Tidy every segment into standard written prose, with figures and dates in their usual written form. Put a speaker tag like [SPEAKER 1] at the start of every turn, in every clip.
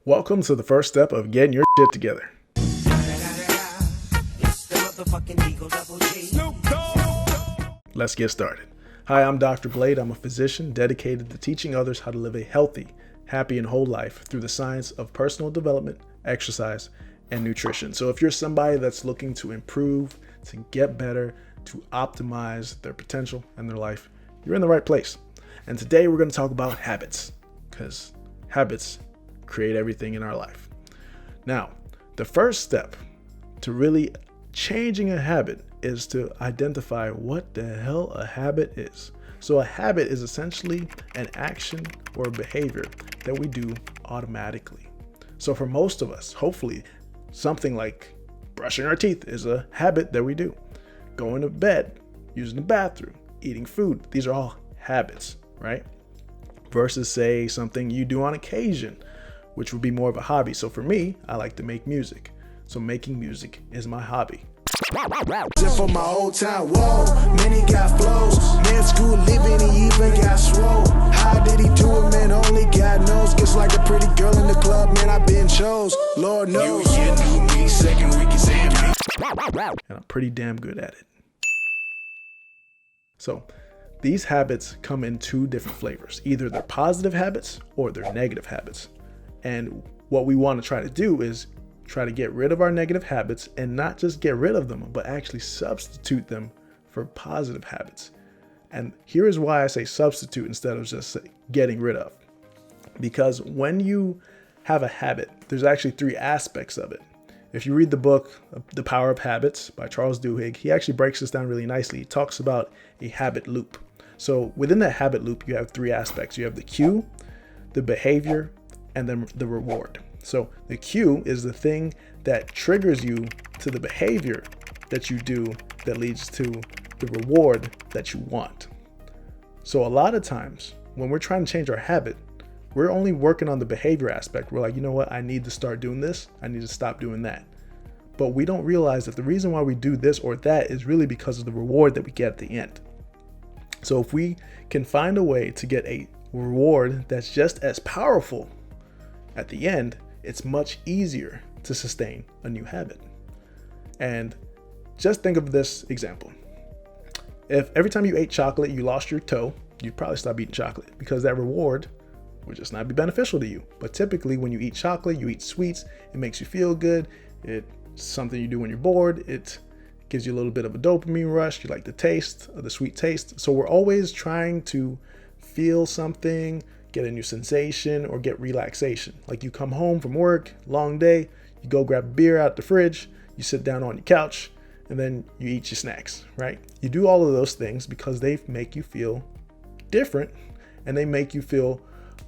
[SPEAKER 1] Welcome to the first step of getting your shit together. Let's get started. Hi, I'm Dr. Blade. I'm a physician dedicated to teaching others how to live a healthy, happy, and whole life through the science of personal development, exercise, and nutrition. So if you're somebody that's looking to improve, to get better, to optimize their potential and their life, you're in the right place. And today we're going to talk about habits, because habits create everything in our life. Now, the first step to really changing a habit is to identify what the hell a habit is. So a habit is essentially an action or a behavior that we do automatically. So for most of us, hopefully, something like brushing our teeth is a habit that we do. Going to bed, using the bathroom, eating food, these are all habits, right? Versus say something you do on occasion, which would be more of a hobby. So for me, I like to make music. So making music is my hobby.
[SPEAKER 2] For my old town, whoa, many got flows. Man, school living, he even got swole. How did he do it, man? Only God knows. Gets like a pretty girl in the club, man. I been chose. Lord knows. New year, new me, second week is in me.
[SPEAKER 1] And I'm pretty damn good at it. So these habits come in two different flavors. Either they're positive habits or they're negative habits. And what we want to try to do is try to get rid of our negative habits, and not just get rid of them, but actually substitute them for positive habits. And here is why I say substitute instead of just getting rid of. Because when you have a habit, there's actually three aspects of it. If you read the book, The Power of Habits by Charles Duhigg, he actually breaks this down really nicely. He talks about a habit loop. So within that habit loop, you have three aspects. You have the cue, the behavior, and then the reward. So the cue is the thing that triggers you to the behavior that you do that leads to the reward that you want. So a lot of times when we're trying to change our habit, we're only working on the behavior aspect. We're like, you know what? I need to start doing this. I need to stop doing that. But we don't realize that the reason why we do this or that is really because of the reward that we get at the end. So if we can find a way to get a reward that's just as powerful at the end, it's much easier to sustain a new habit. And just think of this example. If every time you ate chocolate, you lost your toe, you'd probably stop eating chocolate because that reward would just not be beneficial to you. But typically when you eat chocolate, you eat sweets, it makes you feel good. It's something you do when you're bored. It gives you a little bit of a dopamine rush. You like the taste of the sweet taste. So we're always trying to feel something, get a new sensation, or get relaxation. Like you come home from work, long day, you go grab a beer out the fridge, you sit down on your couch, and then you eat your snacks, right? You do all of those things because they make you feel different, and they make you feel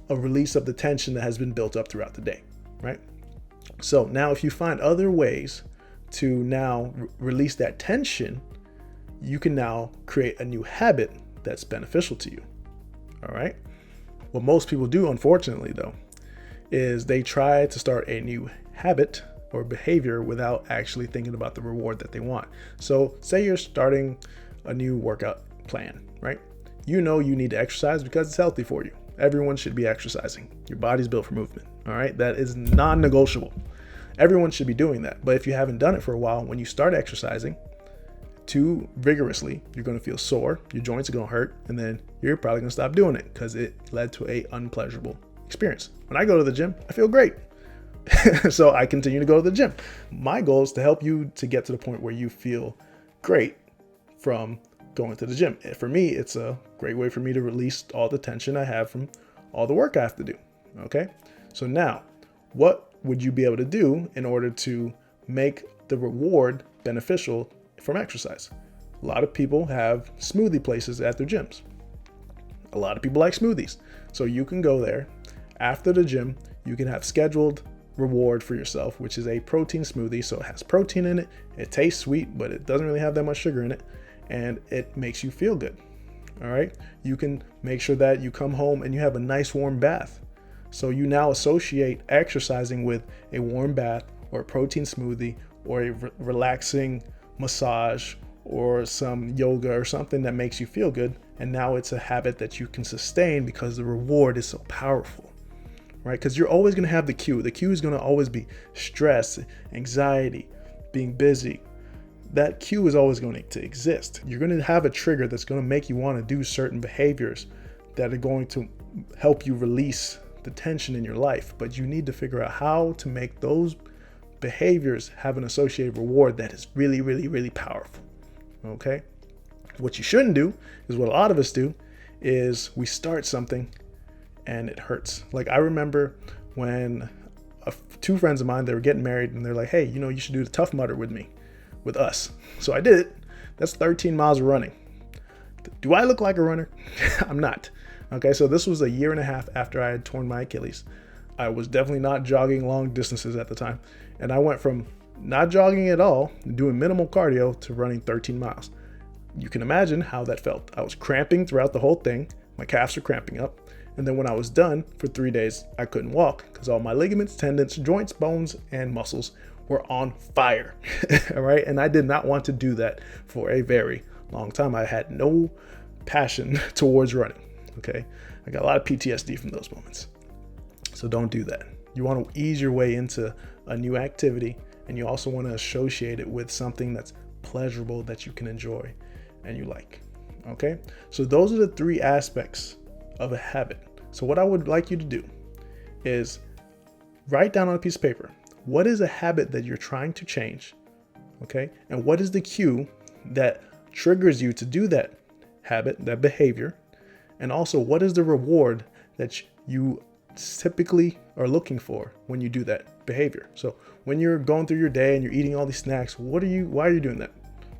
[SPEAKER 1] a release of the tension that has been built up throughout the day, right? So now if you find other ways to now release that tension, you can now create a new habit that's beneficial to you, all right? What most people do, unfortunately, though, is they try to start a new habit or behavior without actually thinking about the reward that they want. So say you're starting a new workout plan, right? You know you need to exercise because it's healthy for you. Everyone should be exercising. Your body's built for movement, all right? That is non-negotiable. Everyone should be doing that. But if you haven't done it for a while, when you start exercising too vigorously, you're going to feel sore, your joints are going to hurt, and then you're probably going to stop doing it because it led to a unpleasurable experience. When I go to the gym, I feel great. So I continue to go to the gym. My goal is to help you to get to the point where you feel great from going to the gym. For me, it's a great way for me to release all the tension I have from all the work I have to do. Okay. So now, what would you be able to do in order to make the reward beneficial from exercise? A lot of people have smoothie places at their gyms. A lot of people like smoothies. So you can go there after the gym. You can have scheduled reward for yourself, which is a protein smoothie. So it has protein in it. It tastes sweet, but it doesn't really have that much sugar in it. And it makes you feel good. All right. You can make sure that you come home and you have a nice warm bath. So you now associate exercising with a warm bath or a protein smoothie or a relaxing massage or some yoga or something that makes you feel good. And now it's a habit that you can sustain because the reward is so powerful, right? Because you're always going to have the cue. The cue is going to always be stress, anxiety, being busy. That cue is always going to exist. You're going to have a trigger that's going to make you want to do certain behaviors that are going to help you release the tension in your life. But you need to figure out how to make those behaviors have an associated reward that is really, really, really powerful. Okay? What you shouldn't do is what a lot of us do is we start something and it hurts. Like I remember when two friends of mine, they were getting married and they're like, hey, you should do the Tough Mudder with us. So I did it. That's 13 miles of running. Do I look like a runner? I'm not. Okay, so this was a year and a half after I had torn my Achilles. I was definitely not jogging long distances at the time. And I went from not jogging at all, doing minimal cardio, to running 13 miles. You can imagine how that felt. I was cramping throughout the whole thing. My calves were cramping up. And then when I was done for 3 days, I couldn't walk because all my ligaments, tendons, joints, bones, and muscles were on fire. All right. And I did not want to do that for a very long time. I had no passion towards running. Okay. I got a lot of PTSD from those moments. So don't do that. You want to ease your way into a new activity, and you also want to associate it with something that's pleasurable, that you can enjoy and you like. Okay. So those are the 3 aspects of a habit. So what I would like you to do is write down on a piece of paper, what is a habit that you're trying to change? Okay. And what is the cue that triggers you to do that habit, that behavior? And also, what is the reward that you typically are looking for when you do that behavior? So when you're going through your day and you're eating all these snacks, why are you doing that?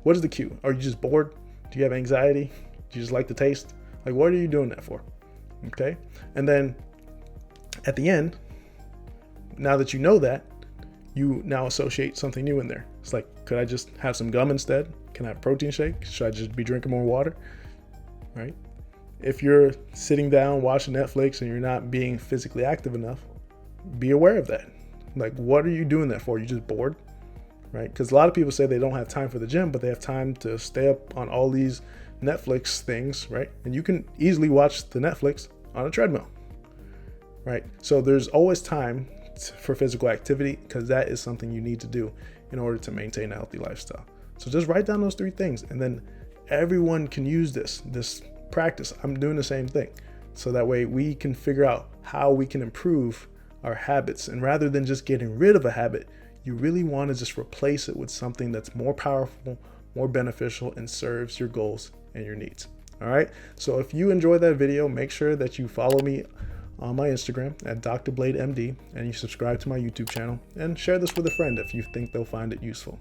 [SPEAKER 1] What is the cue? Are you just bored? Do you have anxiety? Do you just like the taste? Like, what are you doing that for? Okay. And then at the end, now that you know that, you now associate something new in there. It's like, could I just have some gum instead? Can I have a protein shake? Should I just be drinking more water? Right? If you're sitting down watching Netflix and you're not being physically active enough, be aware of that. Like, what are you doing that for? You're just bored, right? Because a lot of people say they don't have time for the gym, but they have time to stay up on all these Netflix things, right? And you can easily watch the Netflix on a treadmill, right? So there's always time for physical activity, because that is something you need to do in order to maintain a healthy lifestyle. So just write down those 3 things, and then everyone can use this practice. I'm doing the same thing. So that way we can figure out how we can improve our habits. And rather than just getting rid of a habit, you really want to just replace it with something that's more powerful, more beneficial, and serves your goals and your needs. All right. So if you enjoyed that video, make sure that you follow me on my Instagram at Dr. Blade MD, and you subscribe to my YouTube channel, and share this with a friend if you think they'll find it useful.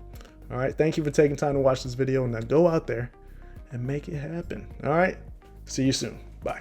[SPEAKER 1] All right. Thank you for taking time to watch this video, and now go out there and make it happen. All right. See you soon. Bye.